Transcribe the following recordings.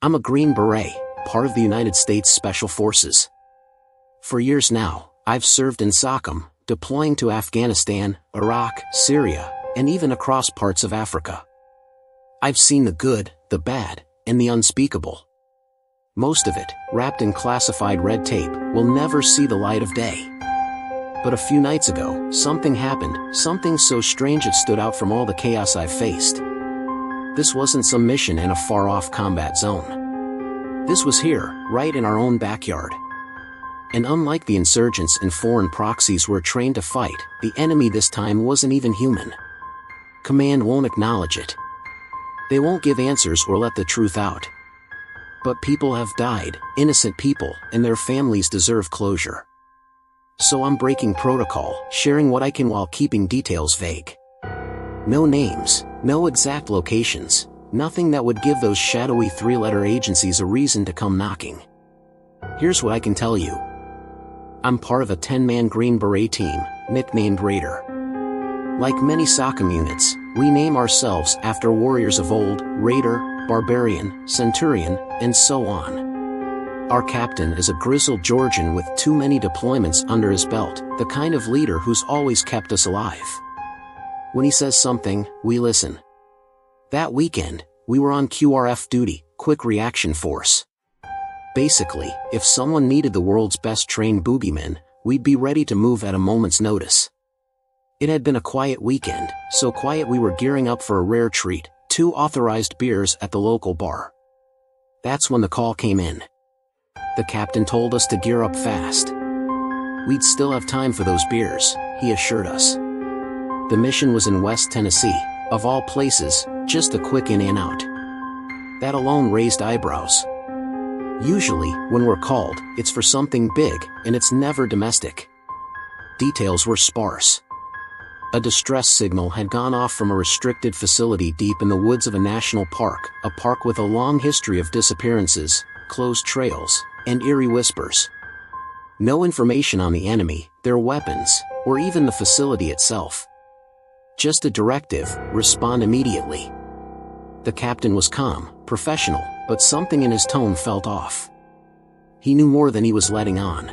I'm a Green Beret, part of the United States Special Forces. For years now, I've served in SOCOM, deploying to Afghanistan, Iraq, Syria, and even across parts of Africa. I've seen the good, the bad, and the unspeakable. Most of it, wrapped in classified red tape, will never see the light of day. But a few nights ago, something happened, something so strange it stood out from all the chaos I've faced. This wasn't some mission in a far-off combat zone. This was here, right in our own backyard. And unlike the insurgents and foreign proxies we're trained to fight, the enemy this time wasn't even human. Command won't acknowledge it. They won't give answers or let the truth out. But people have died, innocent people, and their families deserve closure. So I'm breaking protocol, sharing what I can while keeping details vague. No names, no exact locations, nothing that would give those shadowy three-letter agencies a reason to come knocking. Here's what I can tell you. I'm part of a 10-man Green Beret team, nicknamed Raider. Like many SOCOM units, we name ourselves after warriors of old: Raider, Barbarian, Centurion, and so on. Our captain is a grizzled Georgian with too many deployments under his belt, the kind of leader who's always kept us alive. When he says something, we listen. That weekend, we were on QRF duty, Quick Reaction Force. Basically, if someone needed the world's best trained boogeymen, we'd be ready to move at a moment's notice. It had been a quiet weekend, so quiet we were gearing up for a rare treat: 2 authorized beers at the local bar. That's when the call came in. The captain told us to gear up fast. We'd still have time for those beers, he assured us. The mission was in West Tennessee, of all places, just a quick in and out. That alone raised eyebrows. Usually, when we're called, it's for something big, and it's never domestic. Details were sparse. A distress signal had gone off from a restricted facility deep in the woods of a national park, a park with a long history of disappearances, closed trails, and eerie whispers. No information on the enemy, their weapons, or even the facility itself. Just a directive: respond immediately. The captain was calm, professional, but something in his tone felt off. He knew more than he was letting on.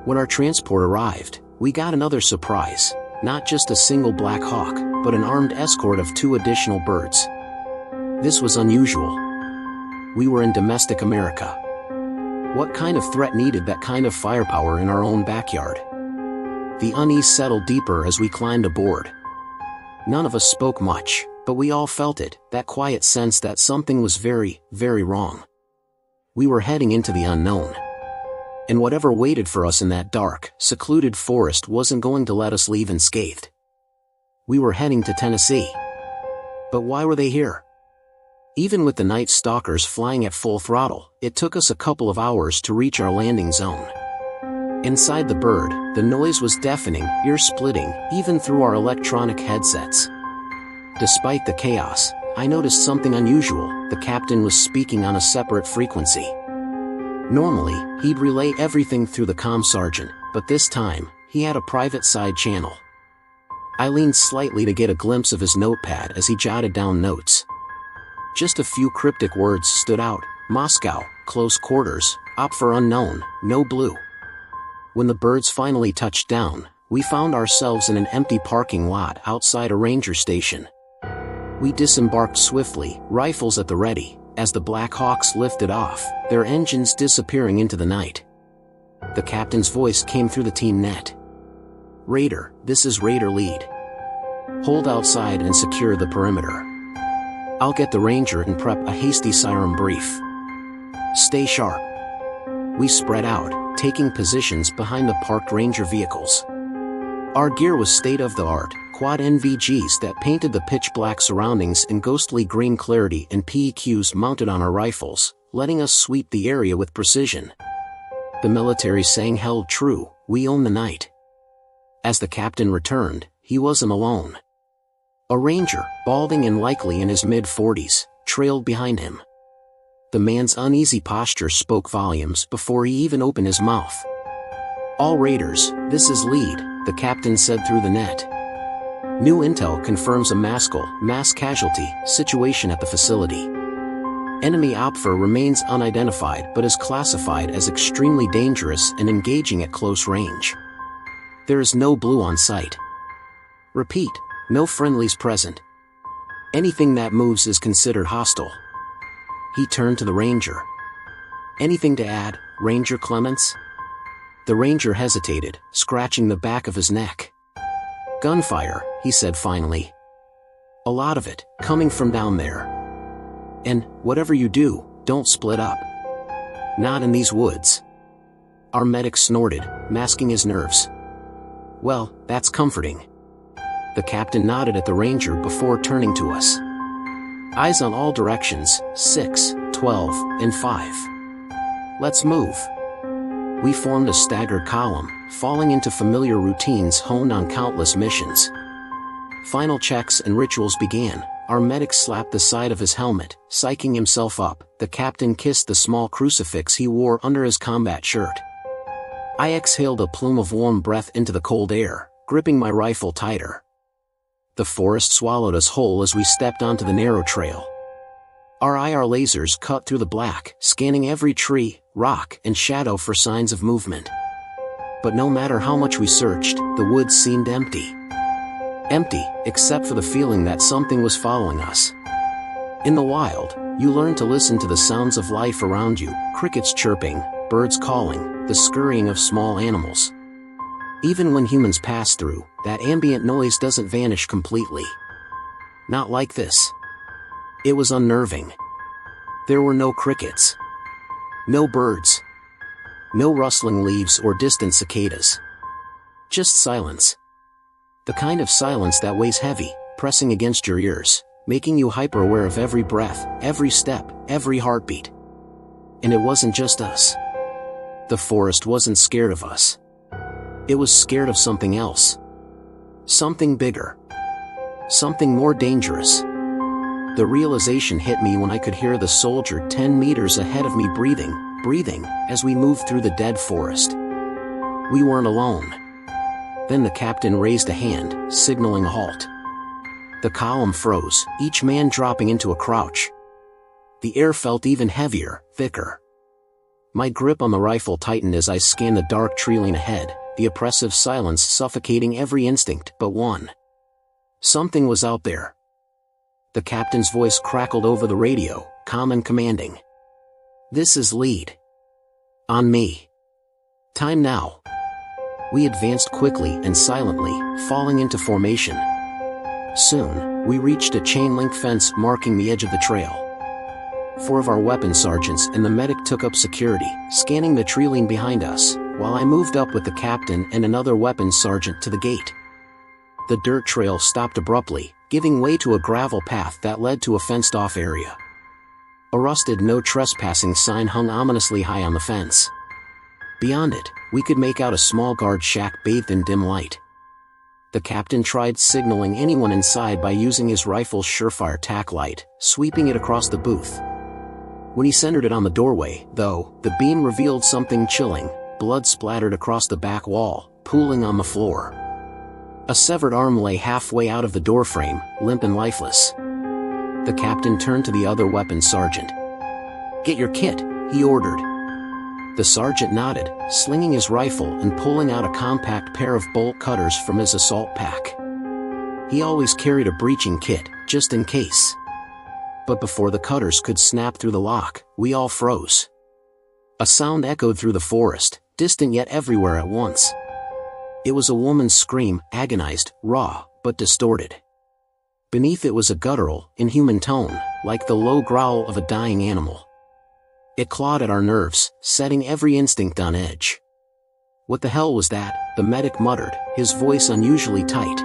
When our transport arrived, we got another surprise: not just a single Black Hawk, but an armed escort of 2 additional birds. This was unusual. We were in domestic America. What kind of threat needed that kind of firepower in our own backyard? The unease settled deeper as we climbed aboard. None of us spoke much, but we all felt it, that quiet sense that something was very, very wrong. We were heading into the unknown. And whatever waited for us in that dark, secluded forest wasn't going to let us leave unscathed. We were heading to Tennessee. But why were they here? Even with the night stalkers flying at full throttle, it took us a couple of hours to reach our landing zone. Inside the bird, the noise was deafening, ear-splitting, even through our electronic headsets. Despite the chaos, I noticed something unusual: the captain was speaking on a separate frequency. Normally, he'd relay everything through the comm sergeant, but this time, he had a private side channel. I leaned slightly to get a glimpse of his notepad as he jotted down notes. Just a few cryptic words stood out: Moscow, close quarters, op for unknown, no blue. When the birds finally touched down, we found ourselves in an empty parking lot outside a ranger station. We disembarked swiftly, rifles at the ready, as the Black Hawks lifted off, their engines disappearing into the night. The captain's voice came through the team net. "Raider, this is Raider lead. Hold outside and secure the perimeter. I'll get the ranger and prep a hasty siren brief. Stay sharp." We spread out, taking positions behind the parked ranger vehicles. Our gear was state-of-the-art, quad NVGs that painted the pitch-black surroundings in ghostly green clarity, and PEQs mounted on our rifles, letting us sweep the area with precision. The military saying held true: we own the night. As the captain returned, he wasn't alone. A ranger, balding and likely in his mid-40s, trailed behind him. The man's uneasy posture spoke volumes before he even opened his mouth. "All Raiders, this is lead," the captain said through the net. "New intel confirms a mass casualty situation at the facility. Enemy OPFOR remains unidentified but is classified as extremely dangerous and engaging at close range. There is no blue on sight. Repeat, no friendlies present. Anything that moves is considered hostile. He turned to the ranger. Anything to add, Ranger Clements? The ranger hesitated, scratching the back of his neck. Gunfire, he said finally. A lot of it, coming from down there. And, whatever you do, don't split up. Not in these woods. Our medic snorted, masking his nerves. Well, that's comforting. The captain nodded at the ranger before turning to us. Eyes on all directions, 6, 12, and 5. Let's move. We formed a staggered column, falling into familiar routines honed on countless missions. Final checks and rituals began. Our medic slapped the side of his helmet, psyching himself up. The captain kissed the small crucifix he wore under his combat shirt. I exhaled a plume of warm breath into the cold air, gripping my rifle tighter. The forest swallowed us whole as we stepped onto the narrow trail. Our IR lasers cut through the black, scanning every tree, rock, and shadow for signs of movement. But no matter how much we searched, the woods seemed empty. Empty, except for the feeling that something was following us. In the wild, you learn to listen to the sounds of life around you, crickets chirping, birds calling, the scurrying of small animals. Even when humans pass through, that ambient noise doesn't vanish completely. Not like this. It was unnerving. There were no crickets. No birds. No rustling leaves or distant cicadas. Just silence. The kind of silence that weighs heavy, pressing against your ears, making you hyper-aware of every breath, every step, every heartbeat. And it wasn't just us. The forest wasn't scared of us. It was scared of something else. Something bigger. Something more dangerous. The realization hit me when I could hear the soldier 10 meters ahead of me breathing, as we moved through the dead forest. We weren't alone. Then the captain raised a hand, signaling a halt. The column froze, each man dropping into a crouch. The air felt even heavier, thicker. My grip on the rifle tightened as I scanned the dark tree line ahead, the oppressive silence suffocating every instinct but one. Something was out there. The captain's voice crackled over the radio, calm and commanding. This is lead. On me. Time now. We advanced quickly and silently, falling into formation. Soon, we reached a chain-link fence marking the edge of the trail. 4 of our weapons sergeants and the medic took up security, scanning the tree line behind us, while I moved up with the captain and another weapons sergeant to the gate. The dirt trail stopped abruptly, giving way to a gravel path that led to a fenced-off area. A rusted no trespassing sign hung ominously high on the fence. Beyond it, we could make out a small guard shack bathed in dim light. The captain tried signaling anyone inside by using his rifle's surefire tack light, sweeping it across the booth. When he centered it on the doorway, though, the beam revealed something chilling. Blood splattered across the back wall, pooling on the floor. A severed arm lay halfway out of the doorframe, limp and lifeless. The captain turned to the other weapons sergeant. Get your kit, he ordered. The sergeant nodded, slinging his rifle and pulling out a compact pair of bolt cutters from his assault pack. He always carried a breaching kit, just in case. But before the cutters could snap through the lock, we all froze. A sound echoed through the forest, distant yet everywhere at once. It was a woman's scream, agonized, raw, but distorted. Beneath it was a guttural, inhuman tone, like the low growl of a dying animal. It clawed at our nerves, setting every instinct on edge. What the hell was that? The medic muttered, his voice unusually tight.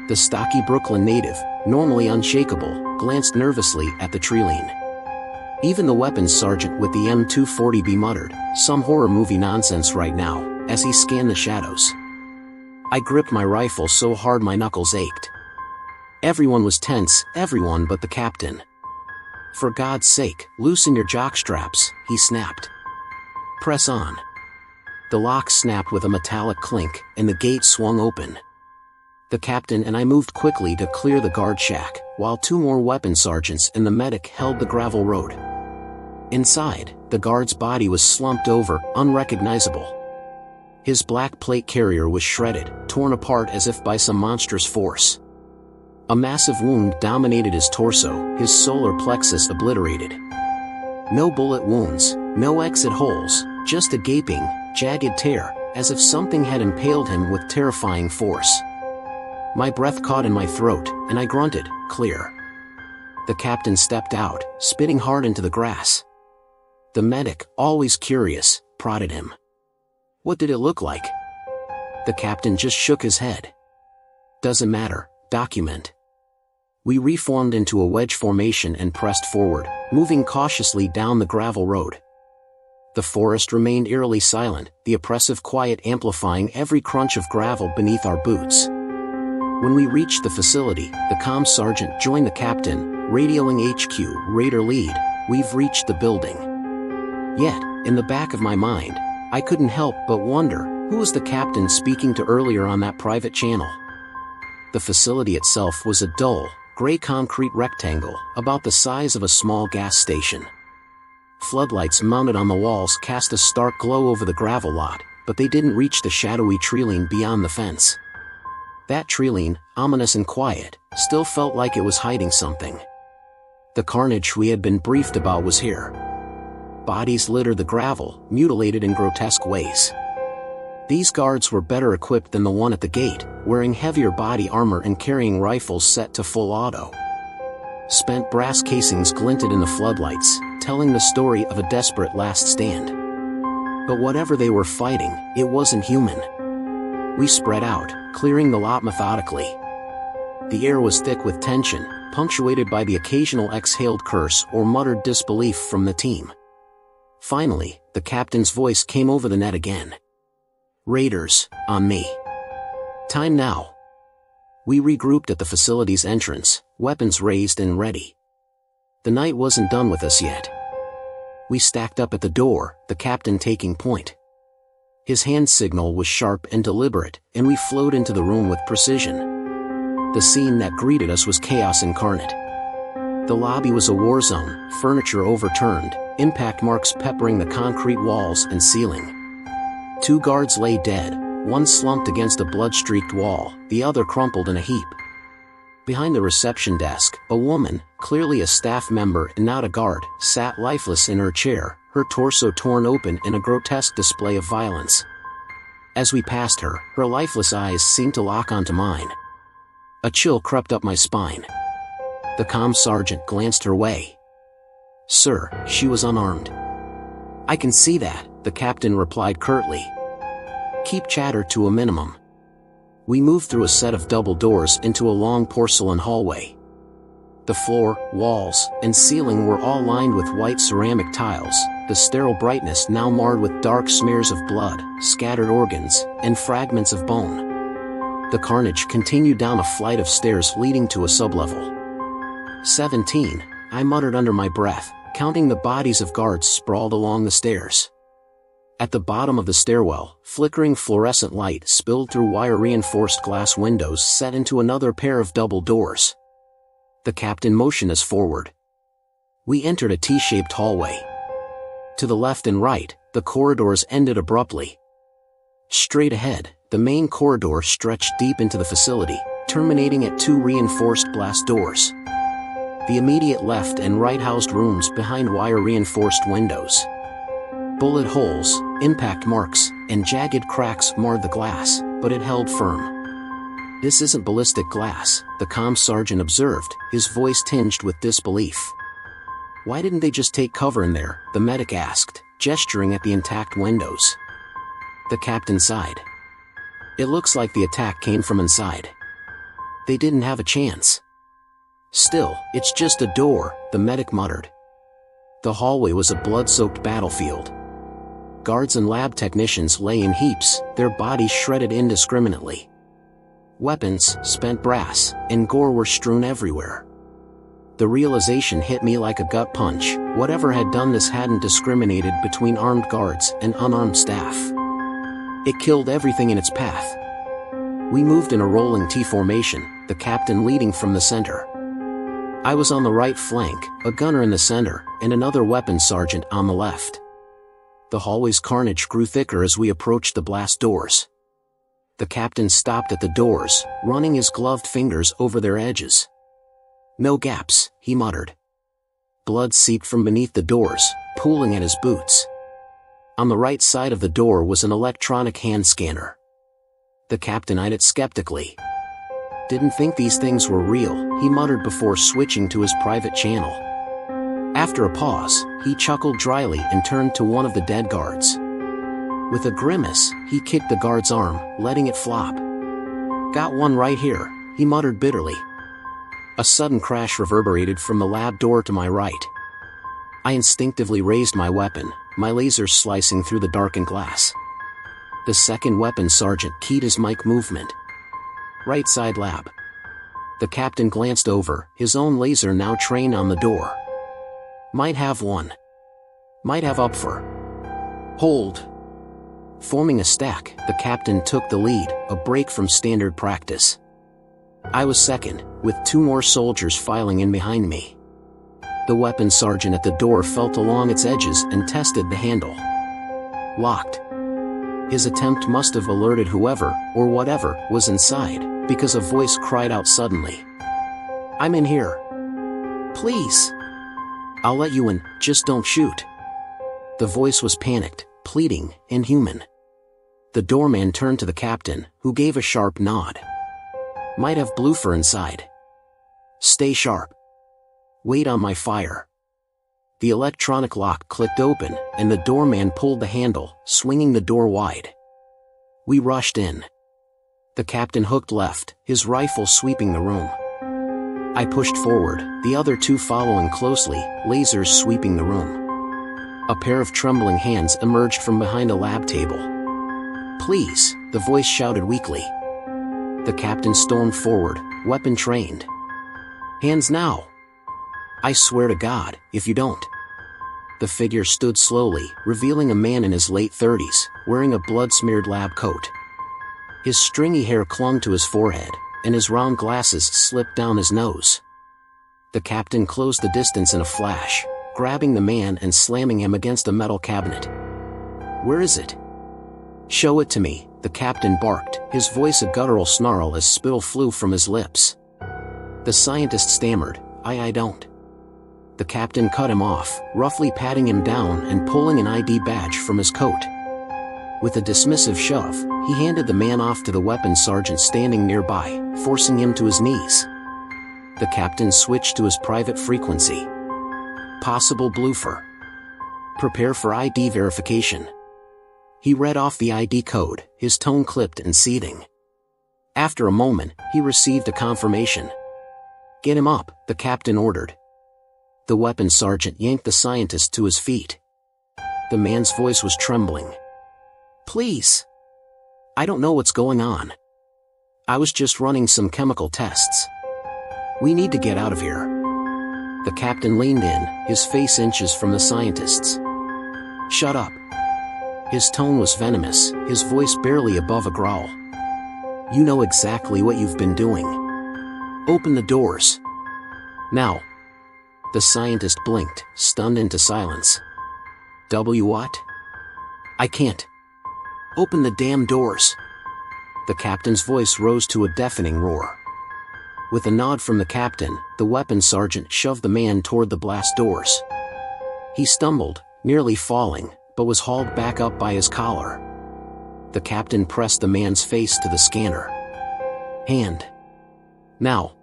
The stocky Brooklyn native, normally unshakable, glanced nervously at the tree line. Even the weapons sergeant with the M240B muttered, some horror movie nonsense right now, as he scanned the shadows. I gripped my rifle so hard my knuckles ached. Everyone was tense, everyone but the captain. For God's sake, loosen your jockstraps, he snapped. Press on. The lock snapped with a metallic clink, and the gate swung open. The captain and I moved quickly to clear the guard shack, while 2 more weapons sergeants and the medic held the gravel road. Inside, the guard's body was slumped over, unrecognizable. His black plate carrier was shredded, torn apart as if by some monstrous force. A massive wound dominated his torso, his solar plexus obliterated. No bullet wounds, no exit holes, just a gaping, jagged tear, as if something had impaled him with terrifying force. My breath caught in my throat, and I grunted, "Clear." The captain stepped out, spitting hard into the grass. The medic, always curious, prodded him. "What did it look like?" The captain just shook his head. "Doesn't matter, document." We reformed into a wedge formation and pressed forward, moving cautiously down the gravel road. The forest remained eerily silent, the oppressive quiet amplifying every crunch of gravel beneath our boots. When we reached the facility, the comm sergeant joined the captain, radioing HQ, Raider Lead, "We've reached the building." Yet, in the back of my mind, I couldn't help but wonder, who was the captain speaking to earlier on that private channel? The facility itself was a dull, gray concrete rectangle, about the size of a small gas station. Floodlights mounted on the walls cast a stark glow over the gravel lot, but they didn't reach the shadowy tree-line beyond the fence. That tree-line, ominous and quiet, still felt like it was hiding something. The carnage we had been briefed about was here. Bodies littered the gravel, mutilated in grotesque ways. These guards were better equipped than the one at the gate, wearing heavier body armor and carrying rifles set to full auto. Spent brass casings glinted in the floodlights, telling the story of a desperate last stand. But whatever they were fighting, it wasn't human. We spread out, clearing the lot methodically. The air was thick with tension, punctuated by the occasional exhaled curse or muttered disbelief from the team. Finally, the captain's voice came over the net again. "Raiders, on me. Time now." We regrouped at the facility's entrance, weapons raised and ready. The night wasn't done with us yet. We stacked up at the door, the captain taking point. His hand signal was sharp and deliberate, and we flowed into the room with precision. The scene that greeted us was chaos incarnate. The lobby was a war zone, furniture overturned, impact marks peppering the concrete walls and ceiling. 2 guards lay dead, one slumped against a blood-streaked wall, the other crumpled in a heap. Behind the reception desk, a woman, clearly a staff member and not a guard, sat lifeless in her chair, her torso torn open in a grotesque display of violence. As we passed her, her lifeless eyes seemed to lock onto mine. A chill crept up my spine. The comm sergeant glanced her way. "Sir, she was unarmed." "I can see that," the captain replied curtly. "Keep chatter to a minimum." We moved through a set of double doors into a long porcelain hallway. The floor, walls, and ceiling were all lined with white ceramic tiles, the sterile brightness now marred with dark smears of blood, scattered organs, and fragments of bone. The carnage continued down a flight of stairs leading to a sublevel. 17, I muttered under my breath, counting the bodies of guards sprawled along the stairs. At the bottom of the stairwell, flickering fluorescent light spilled through wire-reinforced glass windows set into another pair of double doors. The captain motioned us forward. We entered a T-shaped hallway. To the left and right, the corridors ended abruptly. Straight ahead, the main corridor stretched deep into the facility, terminating at 2 reinforced glass doors. The immediate left and right housed rooms behind wire-reinforced windows. Bullet holes, impact marks, and jagged cracks marred the glass, but it held firm. "This isn't ballistic glass," the comm sergeant observed, his voice tinged with disbelief. "Why didn't they just take cover in there?" the medic asked, gesturing at the intact windows. The captain sighed. "It looks like the attack came from inside. They didn't have a chance." "Still, it's just a door," the medic muttered. The hallway was a blood-soaked battlefield. Guards and lab technicians lay in heaps, their bodies shredded indiscriminately. Weapons, spent brass, and gore were strewn everywhere. The realization hit me like a gut punch. Whatever had done this hadn't discriminated between armed guards and unarmed staff. It killed everything in its path. We moved in a rolling T formation, the captain leading from the center. I was on the right flank, a gunner in the center, and another weapons sergeant on the left. The hallway's carnage grew thicker as we approached the blast doors. The captain stopped at the doors, running his gloved fingers over their edges. "No gaps," he muttered. Blood seeped from beneath the doors, pooling at his boots. On the right side of the door was an electronic hand scanner. The captain eyed it skeptically. "Didn't think these things were real," he muttered before switching to his private channel. After a pause, he chuckled dryly and turned to one of the dead guards. With a grimace, he kicked the guard's arm, letting it flop. "Got one right here," he muttered bitterly. A sudden crash reverberated from the lab door to my right. I instinctively raised my weapon, my laser slicing through the darkened glass. The second weapons sergeant keyed his mic movement. "Right side lab." The captain glanced over, his own laser now trained on the door. "Might have one. Might have up for. Hold." Forming a stack, the captain took the lead, a break from standard practice. I was second, with 2 more soldiers filing in behind me. The weapons sergeant at the door felt along its edges and tested the handle. Locked. His attempt must have alerted whoever, or whatever, was inside, because a voice cried out suddenly. "I'm in here. Please. I'll let you in, just don't shoot." The voice was panicked, pleading, inhuman. The doorman turned to the captain, who gave a sharp nod. "Might have bloofer inside. Stay sharp. Wait on my fire." The electronic lock clicked open, and the doorman pulled the handle, swinging the door wide. We rushed in. The captain hooked left, his rifle sweeping the room. I pushed forward, the other 2 following closely, lasers sweeping the room. A pair of trembling hands emerged from behind a lab table. "Please," the voice shouted weakly. The captain stormed forward, weapon trained. "Hands now. I swear to God, if you don't." The figure stood slowly, revealing a man in his late 30s, wearing a blood-smeared lab coat. His stringy hair clung to his forehead, and his round glasses slipped down his nose. The captain closed the distance in a flash, grabbing the man and slamming him against a metal cabinet. "Where is it?" "Show it to me," the captain barked, his voice a guttural snarl as spittle flew from his lips. The scientist stammered, I don't." The captain cut him off, roughly patting him down and pulling an ID badge from his coat. With a dismissive shove, he handed the man off to the weapons sergeant standing nearby, forcing him to his knees. The captain switched to his private frequency. "Possible bloofer. Prepare for ID verification." He read off the ID code, his tone clipped and seething. After a moment, he received a confirmation. "Get him up," the captain ordered. The weapons sergeant yanked the scientist to his feet. The man's voice was trembling. "Please. I don't know what's going on. I was just running some chemical tests. We need to get out of here." The captain leaned in, his face inches from the scientist's. "Shut up." His tone was venomous, his voice barely above a growl. "You know exactly what you've been doing. Open the doors. Now." The scientist blinked, stunned into silence. What? "I can't. Open the damn doors." The captain's voice rose to a deafening roar. With a nod from the captain, the weapons sergeant shoved the man toward the blast doors. He stumbled, nearly falling, but was hauled back up by his collar. The captain pressed the man's face to the scanner. "Hand. Now."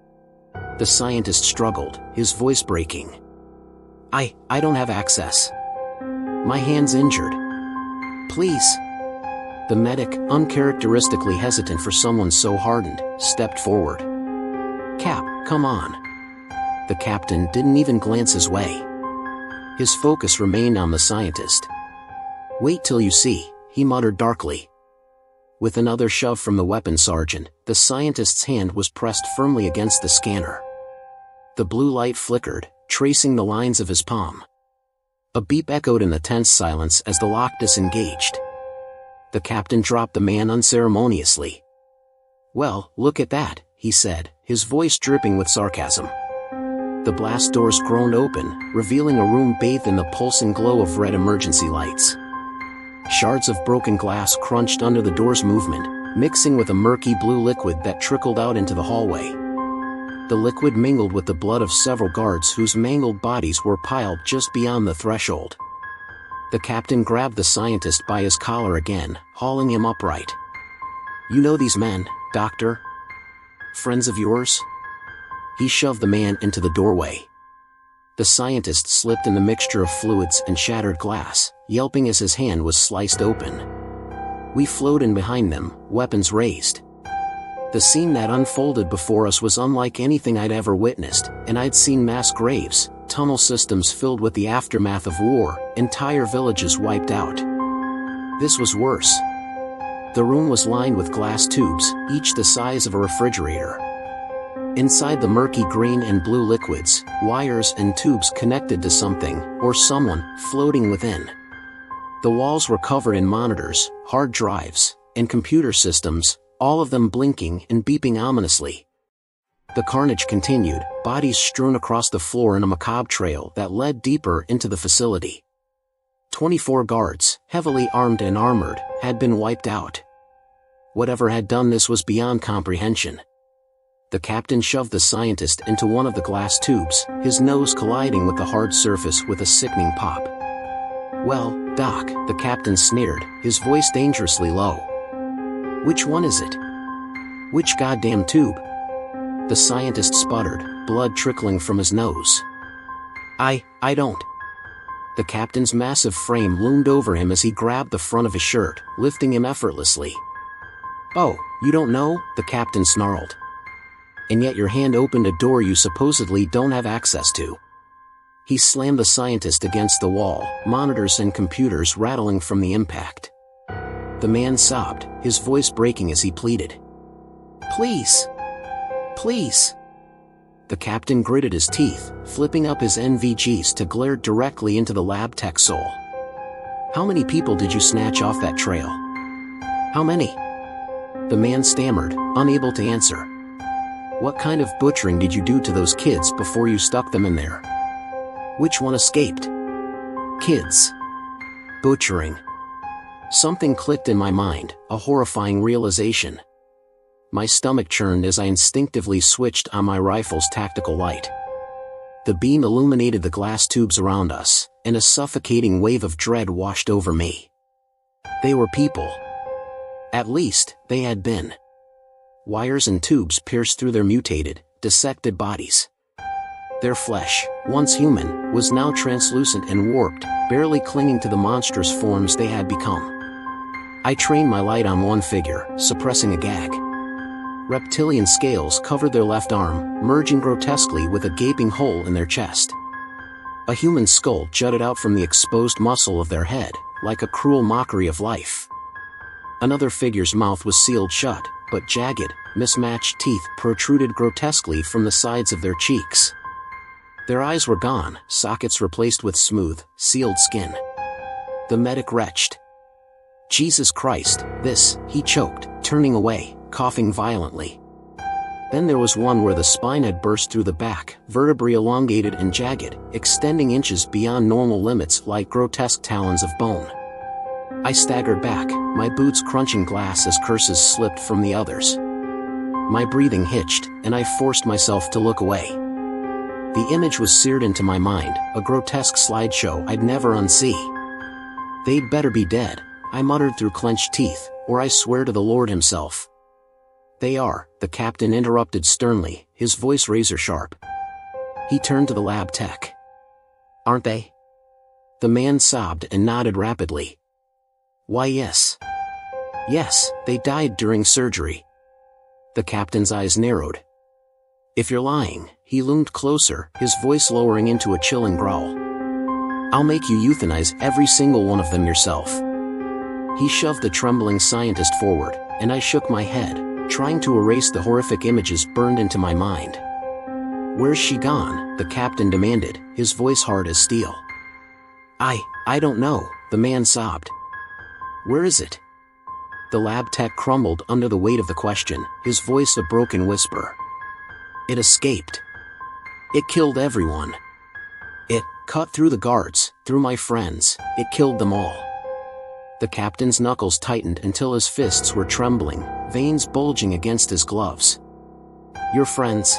The scientist struggled, his voice breaking. I don't have access. My hand's injured. Please." The medic, uncharacteristically hesitant for someone so hardened, stepped forward. "Cap, come on." The captain didn't even glance his way. His focus remained on the scientist. "Wait till you see," he muttered darkly. With another shove from the weapons sergeant, the scientist's hand was pressed firmly against the scanner. The blue light flickered, tracing the lines of his palm. A beep echoed in the tense silence as the lock disengaged. The captain dropped the man unceremoniously. "Well, look at that," he said, his voice dripping with sarcasm. The blast doors groaned open, revealing a room bathed in the pulsing glow of red emergency lights. Shards of broken glass crunched under the door's movement, mixing with a murky blue liquid that trickled out into the hallway. The liquid mingled with the blood of several guards whose mangled bodies were piled just beyond the threshold. The captain grabbed the scientist by his collar again, hauling him upright. "You know these men, Doctor? Friends of yours?" He shoved the man into the doorway. The scientist slipped in the mixture of fluids and shattered glass, yelping as his hand was sliced open. We flowed in behind them, weapons raised. The scene that unfolded before us was unlike anything I'd ever witnessed, and I'd seen mass graves, tunnel systems filled with the aftermath of war, entire villages wiped out. This was worse. The room was lined with glass tubes, each the size of a refrigerator. Inside the murky green and blue liquids, wires and tubes connected to something, or someone, floating within. The walls were covered in monitors, hard drives, and computer systems, all of them blinking and beeping ominously. The carnage continued, bodies strewn across the floor in a macabre trail that led deeper into the facility. 24 guards, heavily armed and armored, had been wiped out. Whatever had done this was beyond comprehension. The captain shoved the scientist into one of the glass tubes, his nose colliding with the hard surface with a sickening pop. "Well, Doc," the captain sneered, his voice dangerously low. "Which one is it? Which goddamn tube?" The scientist sputtered, blood trickling from his nose. I don't." The captain's massive frame loomed over him as he grabbed the front of his shirt, lifting him effortlessly. "Oh, you don't know?" the captain snarled. "And yet your hand opened a door you supposedly don't have access to." He slammed the scientist against the wall, monitors and computers rattling from the impact. The man sobbed, his voice breaking as he pleaded. "Please! Please!" The captain gritted his teeth, flipping up his NVGs to glare directly into the lab tech's soul. "How many people did you snatch off that trail? How many?" The man stammered, unable to answer. "What kind of butchering did you do to those kids before you stuck them in there? Which one escaped?" "Kids. Butchering." Something clicked in my mind, a horrifying realization. My stomach churned as I instinctively switched on my rifle's tactical light. The beam illuminated the glass tubes around us, and a suffocating wave of dread washed over me. They were people. At least, they had been. Wires and tubes pierced through their mutated, dissected bodies. Their flesh, once human, was now translucent and warped, barely clinging to the monstrous forms they had become. I trained my light on one figure, suppressing a gag. Reptilian scales covered their left arm, merging grotesquely with a gaping hole in their chest. A human skull jutted out from the exposed muscle of their head, like a cruel mockery of life. Another figure's mouth was sealed shut, but jagged, mismatched teeth protruded grotesquely from the sides of their cheeks. Their eyes were gone, sockets replaced with smooth, sealed skin. The medic retched. "Jesus Christ, this," he choked, turning away, coughing violently. Then there was one where the spine had burst through the back, vertebrae elongated and jagged, extending inches beyond normal limits like grotesque talons of bone. I staggered back, my boots crunching glass as curses slipped from the others. My breathing hitched, and I forced myself to look away. The image was seared into my mind, a grotesque slideshow I'd never unsee. "They'd better be dead," I muttered through clenched teeth, "or I swear to the Lord himself." "They are," the captain interrupted sternly, his voice razor-sharp. He turned to the lab tech. "Aren't they?" The man sobbed and nodded rapidly. "Why yes. Yes, they died during surgery." The captain's eyes narrowed. "If you're lying," he loomed closer, his voice lowering into a chilling growl. "I'll make you euthanize every single one of them yourself." He shoved the trembling scientist forward, and I shook my head, trying to erase the horrific images burned into my mind. "Where's she gone?" the captain demanded, his voice hard as steel. I don't know," the man sobbed. "Where is it?" The lab tech crumbled under the weight of the question, his voice a broken whisper. It escaped. It killed everyone. It cut through the guards, through my friends, it killed them all. The captain's knuckles tightened until his fists were trembling, veins bulging against his gloves. Your friends?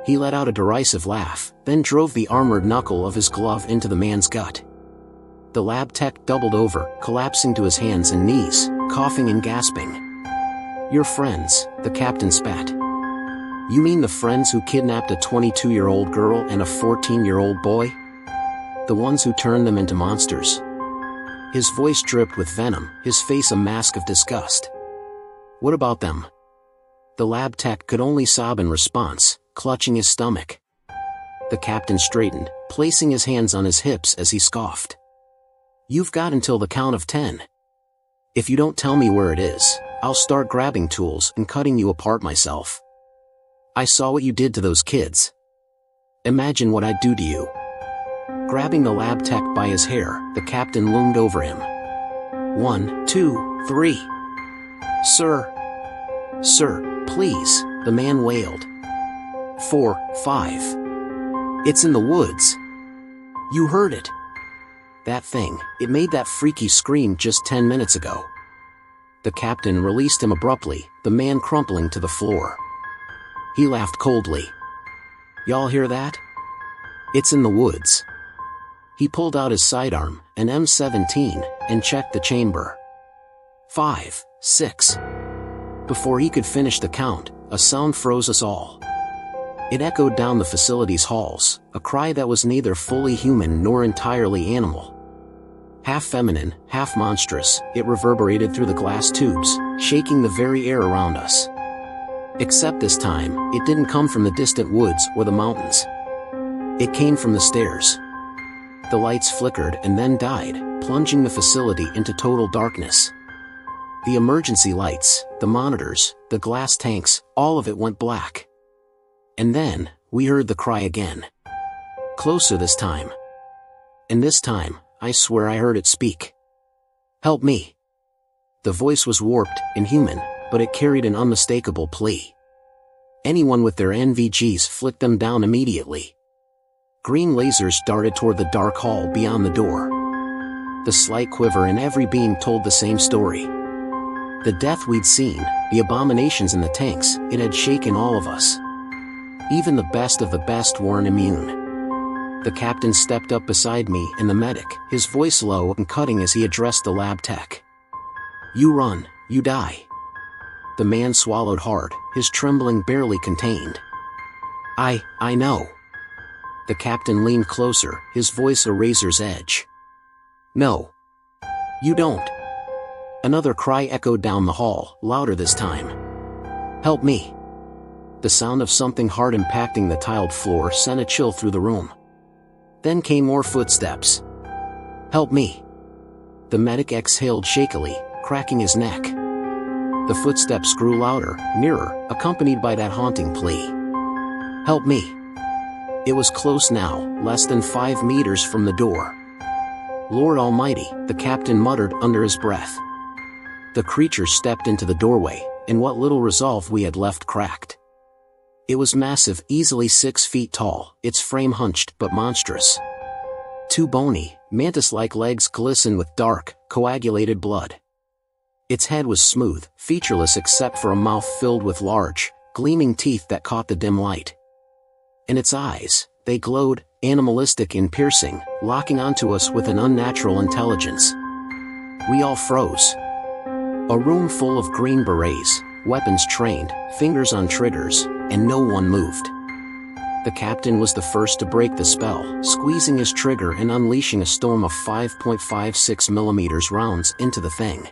He let out a derisive laugh, then drove the armored knuckle of his glove into the man's gut. The lab tech doubled over, collapsing to his hands and knees, coughing and gasping. Your friends, the captain spat. You mean the friends who kidnapped a 22-year-old girl and a 14-year-old boy? The ones who turned them into monsters? His voice dripped with venom, his face a mask of disgust. What about them? The lab tech could only sob in response, clutching his stomach. The captain straightened, placing his hands on his hips as he scoffed. You've got until the count of 10. If you don't tell me where it is, I'll start grabbing tools and cutting you apart myself. I saw what you did to those kids. Imagine what I'd do to you. Grabbing the lab tech by his hair, the captain loomed over him. 1, 2, 3. Sir. Sir, please, the man wailed. 4, 5. It's in the woods. You heard it. That thing, it made that freaky scream just 10 minutes ago. The captain released him abruptly, the man crumpling to the floor. He laughed coldly. Y'all hear that? It's in the woods. He pulled out his sidearm, an M17, and checked the chamber. 5, 6. Before he could finish the count, a sound froze us all. It echoed down the facility's halls, a cry that was neither fully human nor entirely animal. Half feminine, half monstrous, it reverberated through the glass tubes, shaking the very air around us. Except this time, it didn't come from the distant woods or the mountains. It came from the stairs. The lights flickered and then died, plunging the facility into total darkness. The emergency lights, the monitors, the glass tanks, all of it went black. And then, we heard the cry again. Closer this time. And this time, I swear I heard it speak. Help me. The voice was warped, inhuman, but it carried an unmistakable plea. Anyone with their NVGs flicked them down immediately. Green lasers darted toward the dark hall beyond the door. The slight quiver in every beam told the same story. The death we'd seen, the abominations in the tanks, it had shaken all of us. Even the best of the best weren't immune. The captain stepped up beside me and the medic, his voice low and cutting as he addressed the lab tech. You run, you die. The man swallowed hard, his trembling barely contained. I know. The captain leaned closer, his voice a razor's edge. No. You don't. Another cry echoed down the hall, louder this time. Help me. The sound of something hard impacting the tiled floor sent a chill through the room. Then came more footsteps. Help me. The medic exhaled shakily, cracking his neck. The footsteps grew louder, nearer, accompanied by that haunting plea. Help me. It was close now, less than 5 meters from the door. Lord Almighty, the captain muttered under his breath. The creature stepped into the doorway, and what little resolve we had left cracked. It was massive, easily 6 feet tall, its frame hunched but monstrous. 2 bony, mantis-like legs glistened with dark, coagulated blood. Its head was smooth, featureless except for a mouth filled with large, gleaming teeth that caught the dim light. And its eyes, they glowed, animalistic and piercing, locking onto us with an unnatural intelligence. We all froze. A room full of Green Berets, weapons trained, fingers on triggers, and no one moved. The captain was the first to break the spell, squeezing his trigger and unleashing a storm of 5.56mm rounds into the thing.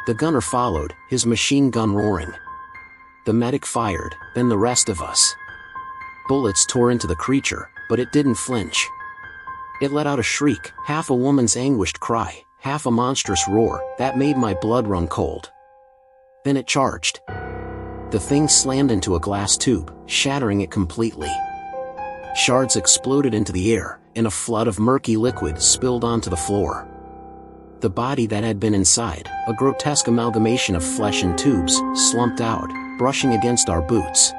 The gunner followed, his machine gun roaring. The medic fired, then the rest of us. Bullets tore into the creature, but it didn't flinch. It let out a shriek, half a woman's anguished cry, half a monstrous roar, that made my blood run cold. Then it charged. The thing slammed into a glass tube, shattering it completely. Shards exploded into the air, and a flood of murky liquid spilled onto the floor. The body that had been inside, a grotesque amalgamation of flesh and tubes, slumped out, brushing against our boots.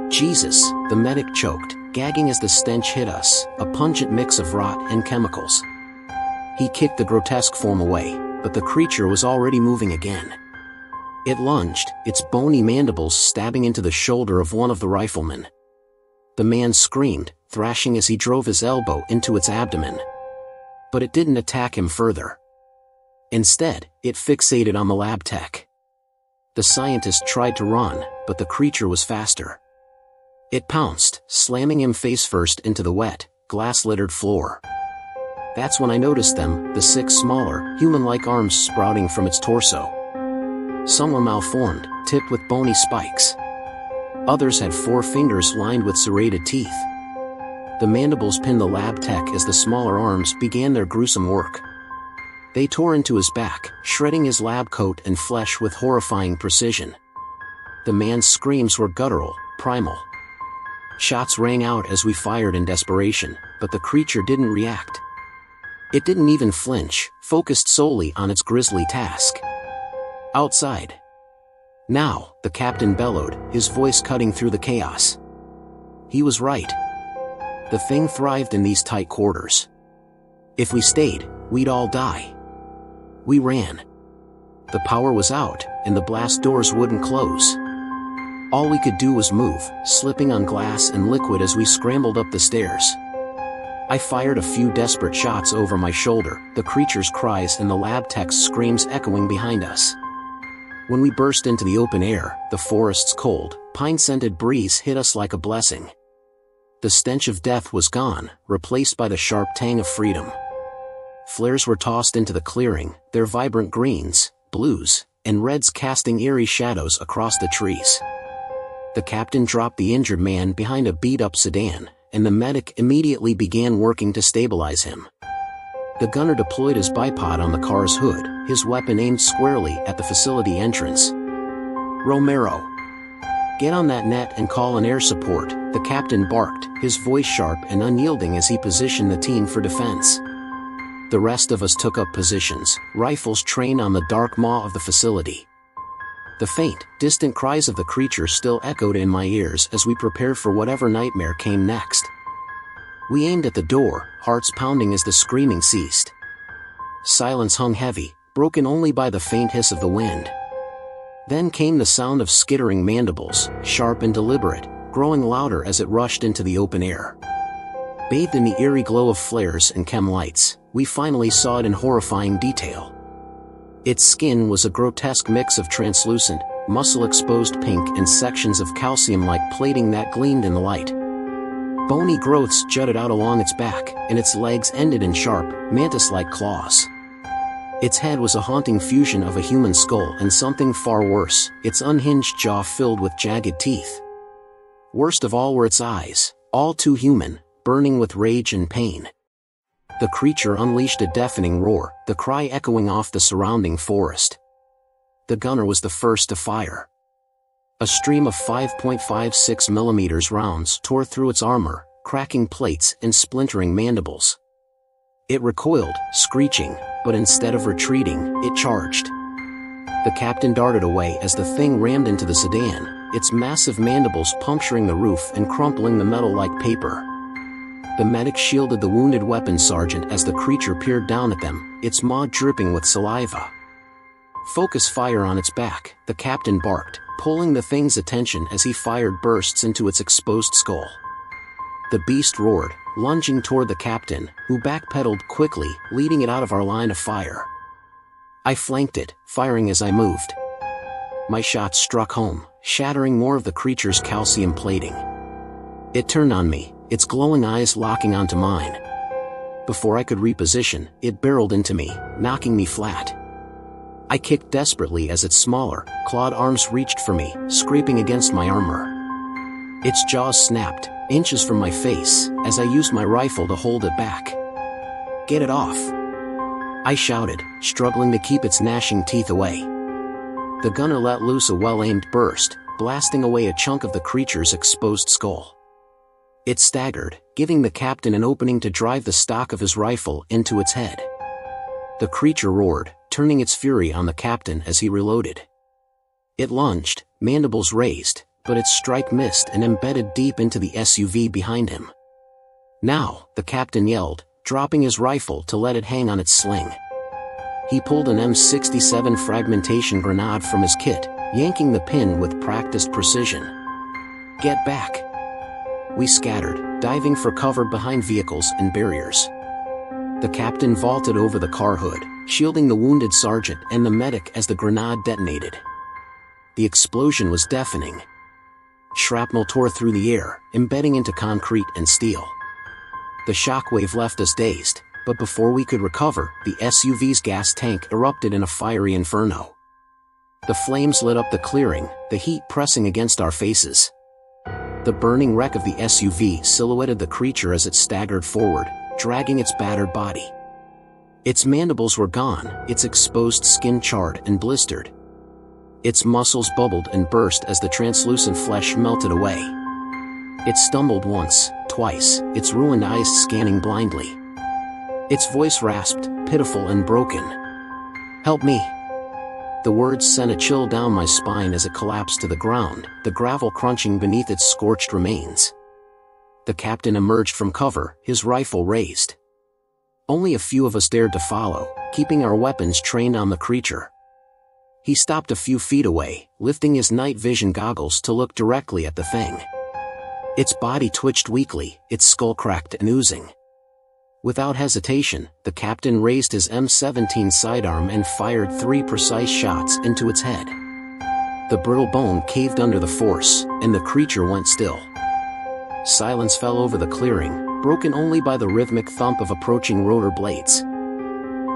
Jesus, the medic choked, gagging as the stench hit us, a pungent mix of rot and chemicals. He kicked the grotesque form away, but the creature was already moving again. It lunged, its bony mandibles stabbing into the shoulder of one of the riflemen. The man screamed, thrashing as he drove his elbow into its abdomen. But it didn't attack him further. Instead, it fixated on the lab tech. The scientist tried to run, but the creature was faster. It pounced, slamming him face first into the wet, glass-littered floor. That's when I noticed them, the 6 smaller, human-like arms sprouting from its torso. Some were malformed, tipped with bony spikes. Others had 4 fingers lined with serrated teeth. The mandibles pinned the lab tech as the smaller arms began their gruesome work. They tore into his back, shredding his lab coat and flesh with horrifying precision. The man's screams were guttural, primal. Shots rang out as we fired in desperation, but the creature didn't react. It didn't even flinch, focused solely on its grisly task. Outside. "Now," the captain bellowed, his voice cutting through the chaos. He was right. The thing thrived in these tight quarters. If we stayed, we'd all die. We ran. The power was out, and the blast doors wouldn't close. All we could do was move, slipping on glass and liquid as we scrambled up the stairs. I fired a few desperate shots over my shoulder, the creature's cries and the lab tech's screams echoing behind us. When we burst into the open air, the forest's cold, pine-scented breeze hit us like a blessing. The stench of death was gone, replaced by the sharp tang of freedom. Flares were tossed into the clearing, their vibrant greens, blues, and reds casting eerie shadows across the trees. The captain dropped the injured man behind a beat-up sedan, and the medic immediately began working to stabilize him. The gunner deployed his bipod on the car's hood, his weapon aimed squarely at the facility entrance. "Romero, get on that net and call an air support," the captain barked, his voice sharp and unyielding as he positioned the team for defense. The rest of us took up positions, rifles trained on the dark maw of the facility. The faint, distant cries of the creature still echoed in my ears as we prepared for whatever nightmare came next. We aimed at the door, hearts pounding as the screaming ceased. Silence hung heavy, broken only by the faint hiss of the wind. Then came the sound of skittering mandibles, sharp and deliberate, growing louder as it rushed into the open air. Bathed in the eerie glow of flares and chem lights, we finally saw it in horrifying detail. Its skin was a grotesque mix of translucent, muscle-exposed pink and sections of calcium-like plating that gleamed in the light. Bony growths jutted out along its back, and its legs ended in sharp, mantis-like claws. Its head was a haunting fusion of a human skull and something far worse, its unhinged jaw filled with jagged teeth. Worst of all were its eyes, all too human, burning with rage and pain. The creature unleashed a deafening roar, the cry echoing off the surrounding forest. The gunner was the first to fire. A stream of 5.56 mm rounds tore through its armor, cracking plates and splintering mandibles. It recoiled, screeching, but instead of retreating, it charged. The captain darted away as the thing rammed into the sedan, its massive mandibles puncturing the roof and crumpling the metal like paper. The medic shielded the wounded weapons sergeant as the creature peered down at them, its maw dripping with saliva. "Focus fire on its back," the captain barked, pulling the thing's attention as he fired bursts into its exposed skull. The beast roared, lunging toward the captain, who backpedaled quickly, leading it out of our line of fire. I flanked it, firing as I moved. My shots struck home, shattering more of the creature's calcium plating. It turned on me, its glowing eyes locking onto mine. Before I could reposition, it barreled into me, knocking me flat. I kicked desperately as its smaller, clawed arms reached for me, scraping against my armor. Its jaws snapped, inches from my face, as I used my rifle to hold it back. "Get it off!" I shouted, struggling to keep its gnashing teeth away. The gunner let loose a well-aimed burst, blasting away a chunk of the creature's exposed skull. It staggered, giving the captain an opening to drive the stock of his rifle into its head. The creature roared, turning its fury on the captain as he reloaded. It lunged, mandibles raised, but its strike missed and embedded deep into the SUV behind him. "Now," the captain yelled, dropping his rifle to let it hang on its sling. He pulled an M67 fragmentation grenade from his kit, yanking the pin with practiced precision. "Get back!" We scattered, diving for cover behind vehicles and barriers. The captain vaulted over the car hood, shielding the wounded sergeant and the medic as the grenade detonated. The explosion was deafening. Shrapnel tore through the air, embedding into concrete and steel. The shockwave left us dazed, but before we could recover, the SUV's gas tank erupted in a fiery inferno. The flames lit up the clearing, the heat pressing against our faces. The burning wreck of the SUV silhouetted the creature as it staggered forward, dragging its battered body. Its mandibles were gone, its exposed skin charred and blistered. Its muscles bubbled and burst as the translucent flesh melted away. It stumbled once, twice, its ruined eyes scanning blindly. Its voice rasped, pitiful and broken. "Help me!" The words sent a chill down my spine as it collapsed to the ground, the gravel crunching beneath its scorched remains. The captain emerged from cover, his rifle raised. Only a few of us dared to follow, keeping our weapons trained on the creature. He stopped a few feet away, lifting his night vision goggles to look directly at the thing. Its body twitched weakly, its skull cracked and oozing. Without hesitation, the captain raised his M17 sidearm and fired 3 precise shots into its head. The brittle bone caved under the force, and the creature went still. Silence fell over the clearing, broken only by the rhythmic thump of approaching rotor blades.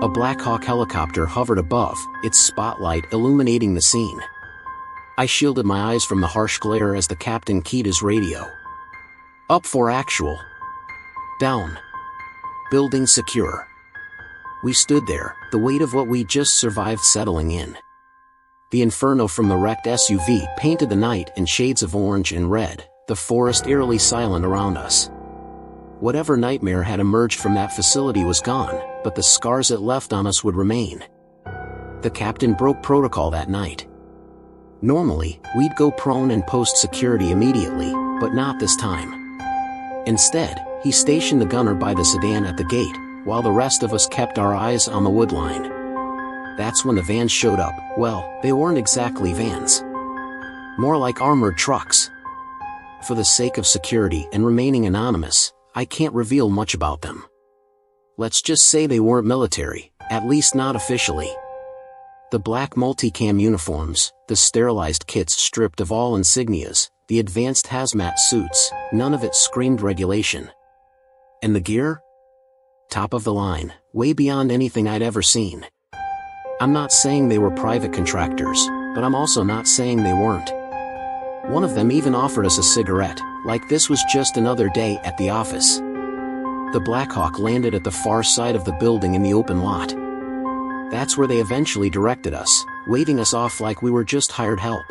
A Black Hawk helicopter hovered above, its spotlight illuminating the scene. I shielded my eyes from the harsh glare as the captain keyed his radio. "Up for actual. Down. Building secure." We stood there, the weight of what we'd just survived settling in. The inferno from the wrecked SUV painted the night in shades of orange and red, the forest eerily silent around us. Whatever nightmare had emerged from that facility was gone, but the scars it left on us would remain. The captain broke protocol that night. Normally, we'd go prone and post security immediately, but not this time. Instead, he stationed the gunner by the sedan at the gate, while the rest of us kept our eyes on the wood line. That's when the vans showed up. Well, they weren't exactly vans. More like armored trucks. For the sake of security and remaining anonymous, I can't reveal much about them. Let's just say they weren't military, at least not officially. The black multicam uniforms, the sterilized kits stripped of all insignias, the advanced hazmat suits, none of it screamed regulation. And the gear? Top of the line, way beyond anything I'd ever seen. I'm not saying they were private contractors, but I'm also not saying they weren't. One of them even offered us a cigarette, like this was just another day at the office. The Black Hawk landed at the far side of the building in the open lot. That's where they eventually directed us, waving us off like we were just hired help.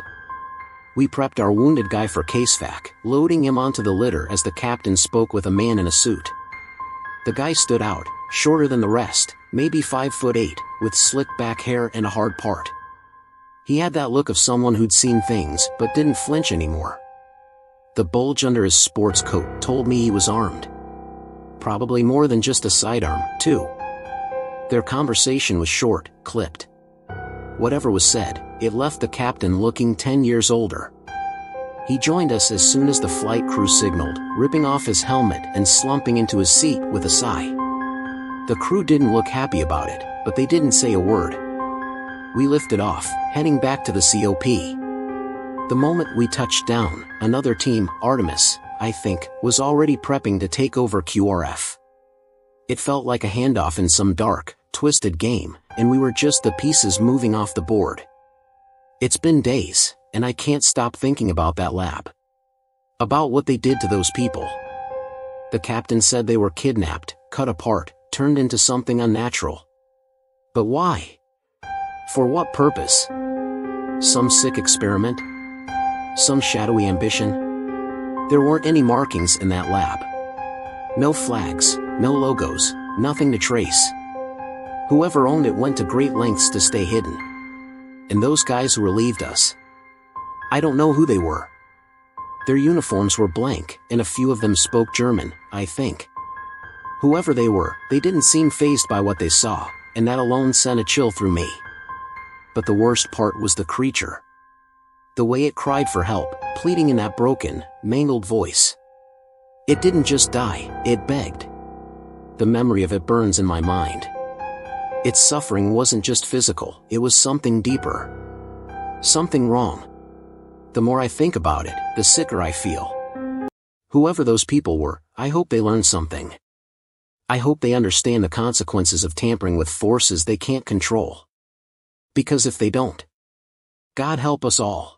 We prepped our wounded guy for casevac, loading him onto the litter as the captain spoke with a man in a suit. The guy stood out, shorter than the rest, maybe 5'8", with slick back hair and a hard part. He had that look of someone who'd seen things but didn't flinch anymore. The bulge under his sports coat told me he was armed. Probably more than just a sidearm, too. Their conversation was short, clipped. Whatever was said, it left the captain looking 10 years older. He joined us as soon as the flight crew signaled, ripping off his helmet and slumping into his seat with a sigh. The crew didn't look happy about it, but they didn't say a word. We lifted off, heading back to the COP. The moment we touched down, another team, Artemis, I think, was already prepping to take over QRF. It felt like a handoff in some dark, twisted game, and we were just the pieces moving off the board. It's been days, and I can't stop thinking about that lab. About what they did to those people. The captain said they were kidnapped, cut apart, turned into something unnatural. But why? For what purpose? Some sick experiment? Some shadowy ambition? There weren't any markings in that lab. No flags, no logos, nothing to trace. Whoever owned it went to great lengths to stay hidden. And those guys who relieved us, I don't know who they were. Their uniforms were blank, and a few of them spoke German, I think. Whoever they were, they didn't seem fazed by what they saw, and that alone sent a chill through me. But the worst part was the creature. The way it cried for help, pleading in that broken, mangled voice. It didn't just die, it begged. The memory of it burns in my mind. Its suffering wasn't just physical, it was something deeper. Something wrong. The more I think about it, the sicker I feel. Whoever those people were, I hope they learned something. I hope they understand the consequences of tampering with forces they can't control. Because if they don't, God help us all.